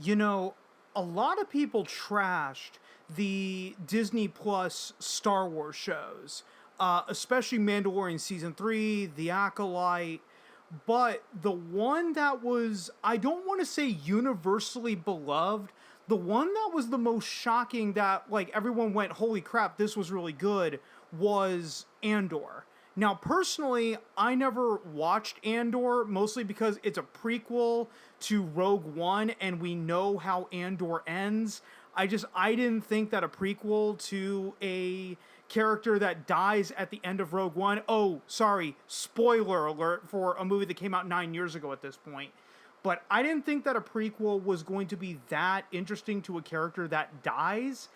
You know, a lot of people trashed the Disney Plus Star Wars shows, especially Mandalorian Season 3, The Acolyte. But the one that was, I don't want to say universally beloved, the one that was the most shocking that, like, everyone went, holy crap, this was really good, was Andor. Now, personally, I never watched Andor, mostly because it's a prequel to Rogue One, and we know how Andor ends. I didn't think that a prequel to a character that dies at the end of Rogue One. Oh, sorry, spoiler alert for a movie that came out 9 years ago at this point. But I didn't think that a prequel was going to be that interesting to a character that dies.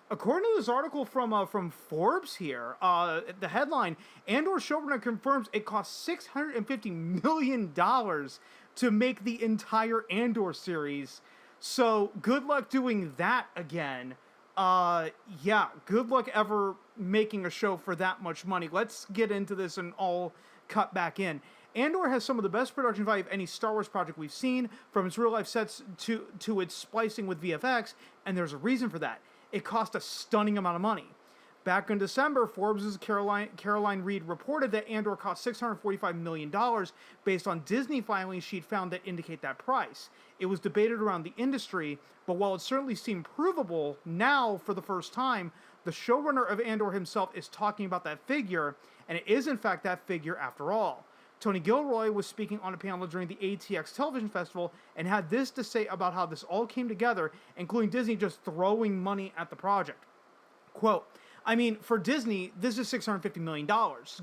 According to this article from Forbes here, the headline: Andor showrunner confirms it cost $650 million to make the entire Andor series. So good luck doing that again. Yeah, good luck ever making a show for that much money. Let's get into this and all cut back in. Andor has some of the best production value of any Star Wars project we've seen, from its real-life sets to its splicing with VFX, and there's a reason for that. It cost a stunning amount of money. Back in December, Forbes' Caroline Reed reported that Andor cost $645 million based on Disney filings she'd found that indicate that price. It was debated around the industry, but while it certainly seemed provable, now, for the first time, the showrunner of Andor himself is talking about that figure, and it is in fact that figure after all. Tony Gilroy was speaking on a panel during the ATX Television Festival and had this to say about how this all came together, including Disney just throwing money at the project. Quote, I mean, for Disney, this is $650 million,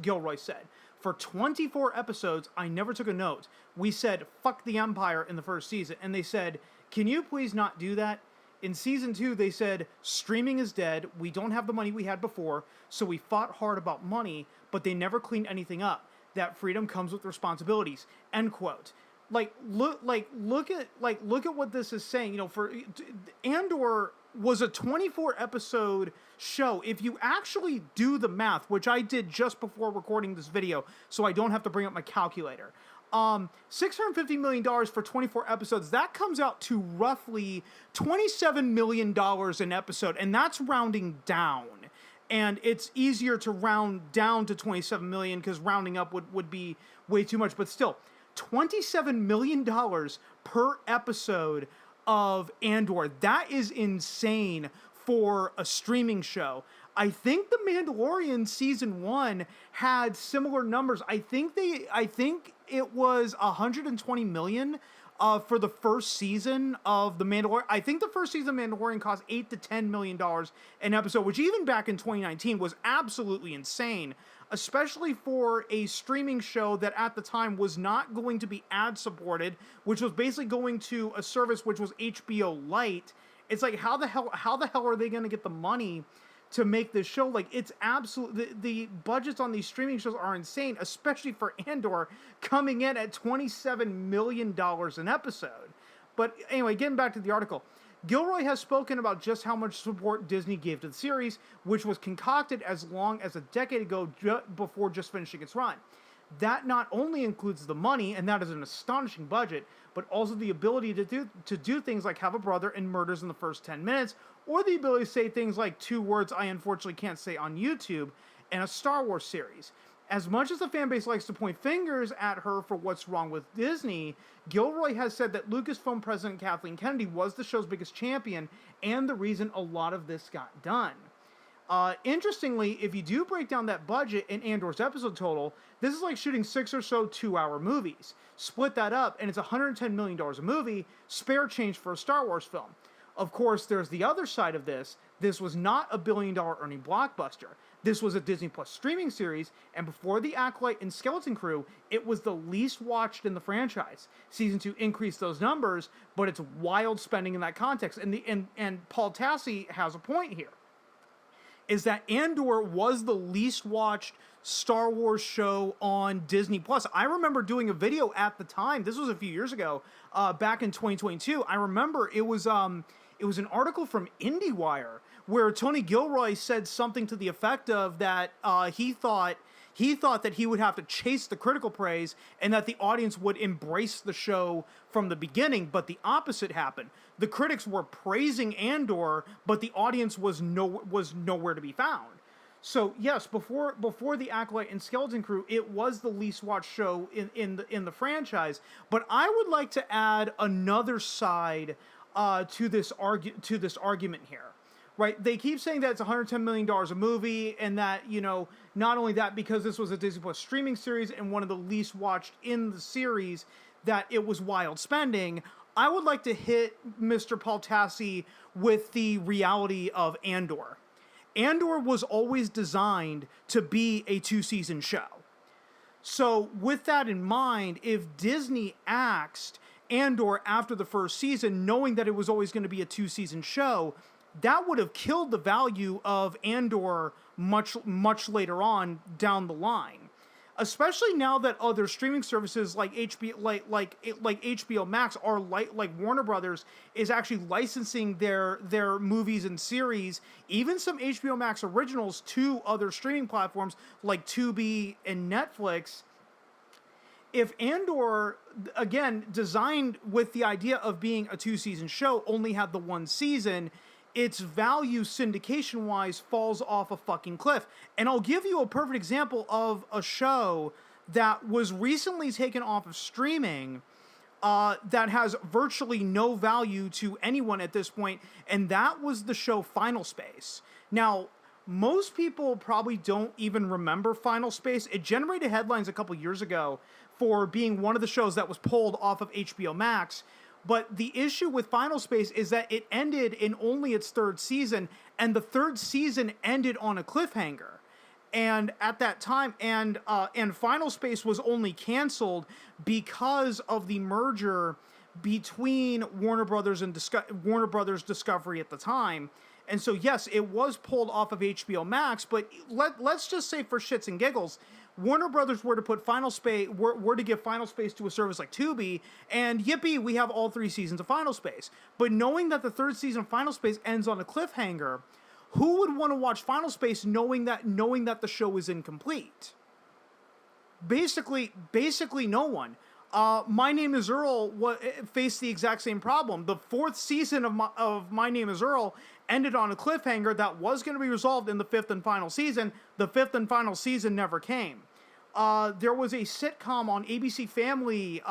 Gilroy said. For 24 episodes, I never took a note. We said, fuck the Empire in the first season, and they said, can you please not do that? In season 2, they said, streaming is dead, we don't have the money we had before, so we fought hard about money, but they never cleaned anything up. That freedom comes with responsibilities. End quote. Look at what this is saying. You know, for Andor was a 24 episode show. If you actually do the math, which I did just before recording this video, so I don't have to bring up my calculator. $650 million for 24 episodes, that comes out to roughly $27 million an episode, and that's rounding down. And it's easier to round down to 27 million because rounding up would be way too much. But still, $27 million per episode of Andor. That is insane for a streaming show. I think The Mandalorian season 1 had similar numbers. I think it was 120 million for the first season of The Mandalorian. I think the first season of Mandalorian cost $8 to $10 million an episode, which even back in 2019 was absolutely insane, especially for a streaming show that at the time was not going to be ad-supported, which was basically going to a service which was HBO Lite. It's like, how the hell are they going to get the money to make this show? Like, it's absolutely, the budgets on these streaming shows are insane, especially for Andor coming in at $27 million an episode. But anyway, getting back to the article, Gilroy has spoken about just how much support Disney gave to the series, which was concocted as long as a decade ago before just finishing its run. That not only includes the money, and that is an astonishing budget, but also the ability to do things like have a brother and murders in the first 10 minutes, or the ability to say things like 2 words I unfortunately can't say on YouTube, in a Star Wars series. As much as the fanbase likes to point fingers at her for what's wrong with Disney, Gilroy has said that Lucasfilm president Kathleen Kennedy was the show's biggest champion and the reason a lot of this got done. Interestingly, if you do break down that budget in Andor's episode total, this is like shooting 6 or so 2-hour movies. Split that up, and it's $110 million a movie, spare change for a Star Wars film. Of course, there's the other side of this. This was not a billion-dollar earning blockbuster. This was a Disney Plus streaming series, and before The Acolyte and Skeleton Crew, it was the least watched in the franchise. Season 2 increased those numbers, but it's wild spending in that context. And Paul Tassi has a point here, is that Andor was the least watched Star Wars show on Disney Plus. I remember doing a video at the time. This was a few years ago, back in 2022. I remember it was an article from IndieWire where Tony Gilroy said something to the effect of that he thought, He thought that he would have to chase the critical praise and that the audience would embrace the show from the beginning, but the opposite happened. The critics were praising Andor, but the audience was nowhere to be found. So yes, before the Acolyte and Skeleton Crew, it was the least watched show in the franchise. But I would like to add another side to this argument here. Right? They keep saying that it's $110 million a movie, and that, you know, not only that, because this was a Disney Plus streaming series and one of the least watched in the series, that it was wild spending. I would like to hit Mr. Paul Tassi with the reality of Andor. Andor was always designed to be a 2-season show. So with that in mind, if Disney axed Andor after the first season, knowing that it was always going to be a 2-season show, that would have killed the value of Andor much later on down the line. Especially now that other streaming services like HBO, like HBO Max are like Warner Brothers is actually licensing their movies and series, even some HBO Max originals, to other streaming platforms like Tubi and Netflix. If Andor, again, designed with the idea of being a 2-season show, only had the 1 season, its value syndication-wise falls off a fucking cliff. And I'll give you a perfect example of a show that was recently taken off of streaming that has virtually no value to anyone at this point, and that was the show Final Space. Now, most people probably don't even remember Final Space. It generated headlines a couple years ago for being one of the shows that was pulled off of HBO Max. But the issue with Final Space is that it ended in only its 3rd season, and the 3rd season ended on a cliffhanger. And at that time, and Final Space was only canceled because of the merger between Warner Brothers and Warner Brothers Discovery at the time. And so yes, it was pulled off of HBO Max, but let's just say for shits and giggles, Warner Brothers were to put Final Space, were to give Final Space to a service like Tubi, and yippee, we have all 3 seasons of Final Space. But knowing that the 3rd season of Final Space ends on a cliffhanger, who would want to watch Final Space knowing that the show is incomplete? Basically no one. My Name is Earl faced the exact same problem. The 4th season of My Name is Earl ended on a cliffhanger that was going to be resolved in the 5th and final season. The 5th and final season never came. There was a sitcom on ABC Family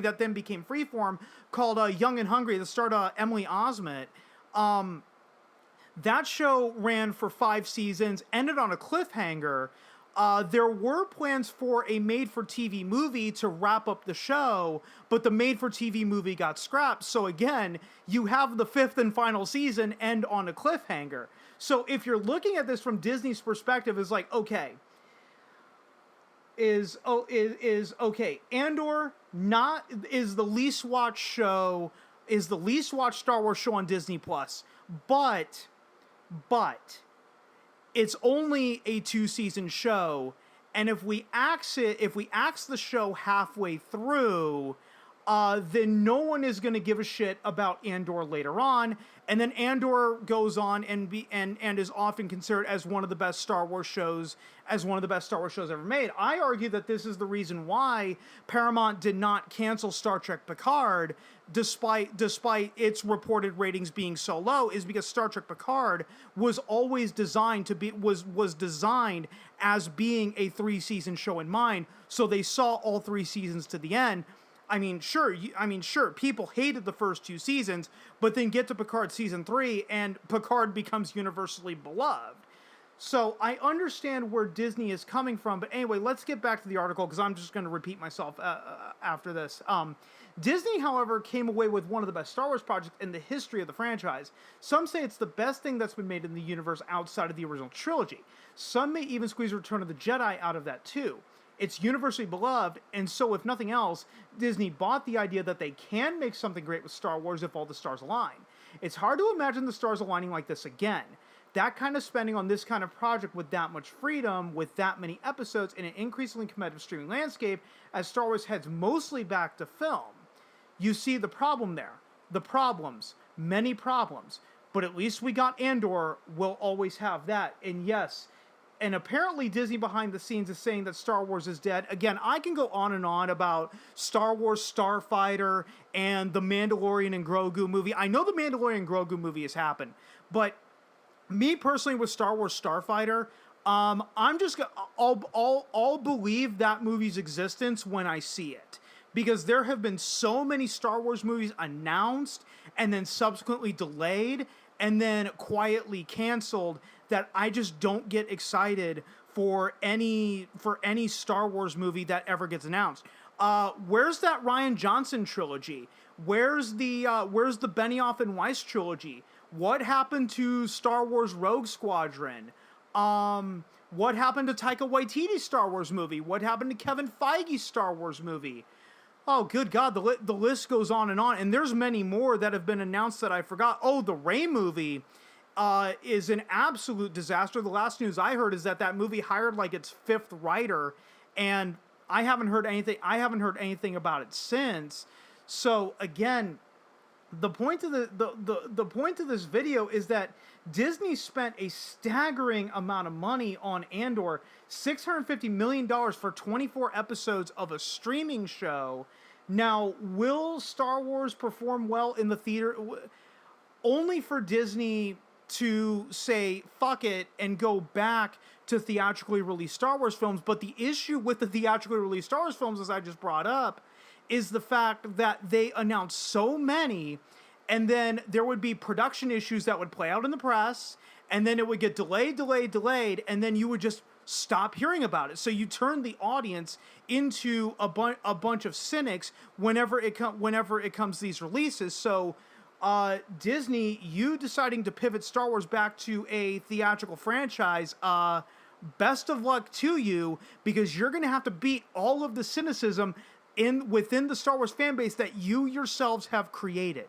that then became Freeform called Young and Hungry that starred Emily Osment. That show ran for 5 seasons, ended on a cliffhanger. There were plans for a made-for-TV movie to wrap up the show, but the made-for-TV movie got scrapped. So again, you have the 5th and final season end on a cliffhanger. So if you're looking at this from Disney's perspective, it's like, okay, Andor is the least watched Star Wars show on Disney Plus, but it's only a 2-season show, and if we axe the show halfway through, then no one is going to give a shit about Andor later on, and then Andor goes on and is often considered as one of the best Star Wars shows ever made. I argue that this is the reason why Paramount did not cancel Star Trek Picard, despite its reported ratings being so low, is because Star Trek Picard was always designed designed as being a 3-season show in mind, so they saw all 3 seasons to the end. I mean, sure, people hated the first 2 seasons, but then get to Picard season 3, and Picard becomes universally beloved. So I understand where Disney is coming from, but anyway, let's get back to the article, because I'm just going to repeat myself after this. Disney, however, came away with one of the best Star Wars projects in the history of the franchise. Some say it's the best thing that's been made in the universe outside of the original trilogy. Some may even squeeze Return of the Jedi out of that too. It's universally beloved, and so if nothing else, Disney bought the idea that they can make something great with Star Wars if all the stars align. It's hard to imagine the stars aligning like this again. That kind of spending on this kind of project with that much freedom, with that many episodes, in an increasingly competitive streaming landscape, as Star Wars heads mostly back to film. You see the problem there. The problems. Many problems. But at least we got Andor. We'll always have that. And yes, And apparently Disney behind the scenes is saying that Star Wars is dead. Again, I can go on and on about Star Wars Starfighter and the Mandalorian and Grogu movie. I know the Mandalorian and Grogu movie has happened, but me personally with Star Wars Starfighter, I'm just gonna, I'll believe that movie's existence when I see it. Because there have been so many Star Wars movies announced and then subsequently delayed and then quietly canceled that I just don't get excited for any Star Wars movie that ever gets announced. Where's that Rian Johnson trilogy? Where's the Benioff and Weiss trilogy? What happened to Star Wars Rogue Squadron? What happened to Taika Waititi's Star Wars movie? What happened to Kevin Feige's Star Wars movie? Oh, good God, the list goes on, and there's many more that have been announced that I forgot. Oh, the Rey movie is an absolute disaster. The last news I heard is that movie hired like its 5th writer, and I haven't heard anything about it since. So again, the point of the point of this video is that Disney spent a staggering amount of money on Andor, $650 million for 24 episodes of a streaming show. Now, will Star Wars perform well in the theater? Only for Disney to say, fuck it, and go back to theatrically released Star Wars films. But the issue with the theatrically released Star Wars films, as I just brought up, is the fact that they announced so many, and then there would be production issues that would play out in the press, and then it would get delayed, and then you would just stop hearing about it. So you turn the audience into a bunch of cynics whenever it comes to these releases. So Disney, you deciding to pivot Star Wars back to a theatrical franchise, best of luck to you, because you're going to have to beat all of the cynicism within the Star Wars fan base that you yourselves have created.